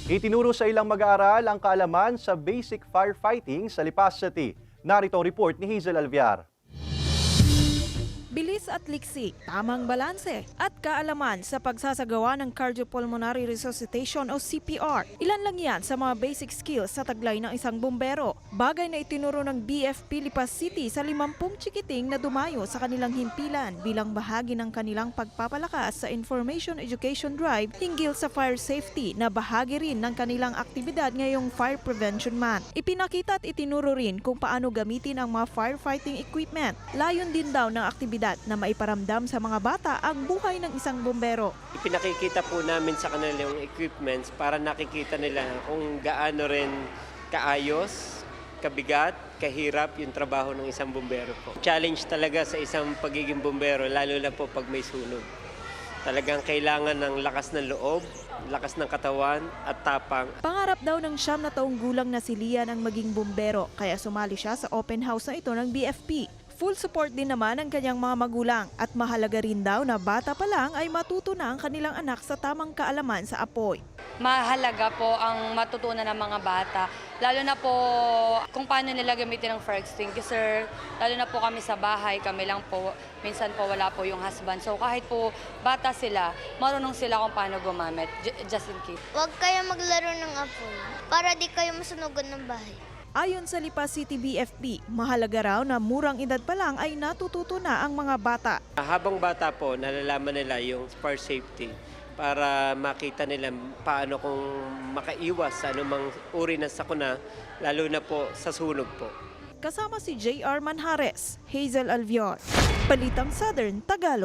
Itinuro sa ilang mag-aaral ang kaalaman sa basic firefighting sa Lipa City. Narito ang report ni Hazel Alviar. Bilis at liksi, tamang balanse at kaalaman sa pagsasagawa ng cardiopulmonary resuscitation o CPR. Ilan lang yan sa mga basic skills sa taglay ng isang bumbero. Bagay na itinuro ng BFP Lipa City sa 50 chikiting na dumayo sa kanilang himpilan bilang bahagi ng kanilang pagpapalakas sa Information Education Drive hinggil sa fire safety na bahagi rin ng kanilang aktibidad ngayong Fire Prevention Month. Ipinakita at itinuro rin kung paano gamitin ang mga firefighting equipment. Layon din daw ng aktibidad na maiparamdam sa mga bata ang buhay ng isang bumbero. Ipinakikita po namin sa kanila yung equipments para nakikita nila kung gaano rin kaayos, kabigat, kahirap yung trabaho ng isang bumbero po. Challenge talaga sa isang pagiging bumbero, lalo na po pag may sunog. Talagang kailangan ng lakas ng loob, lakas ng katawan at tapang. Pangarap daw ng 9 na taong gulang na si Lian ang maging bumbero, kaya sumali siya sa open house na ito ng BFP. Full support din naman ang kanyang mga magulang at mahalaga rin daw na bata pa lang ay matuto na ang kanilang anak sa tamang kaalaman sa apoy. Mahalaga po ang matutunan ng mga bata, lalo na po kung paano nila gamitin ang fire extinguisher, lalo na po kami sa bahay, kami lang po, minsan po wala po yung husband. So kahit po bata sila, marunong sila kung paano gumamit, just in case. Huwag kayo maglaro ng apoy para di kayo masunugan ng bahay. Ayon sa Lipa City BFP, mahalaga raw na murang edad pa lang ay natututo na ang mga bata. Habang bata po, nalalaman nila yung fire safety para makita nila paano kung makaiwas sa anumang uri ng sakuna, lalo na po sa sunog po. Kasama si JR Manjares, Hazel Alviar, Balitang Southern Tagalog.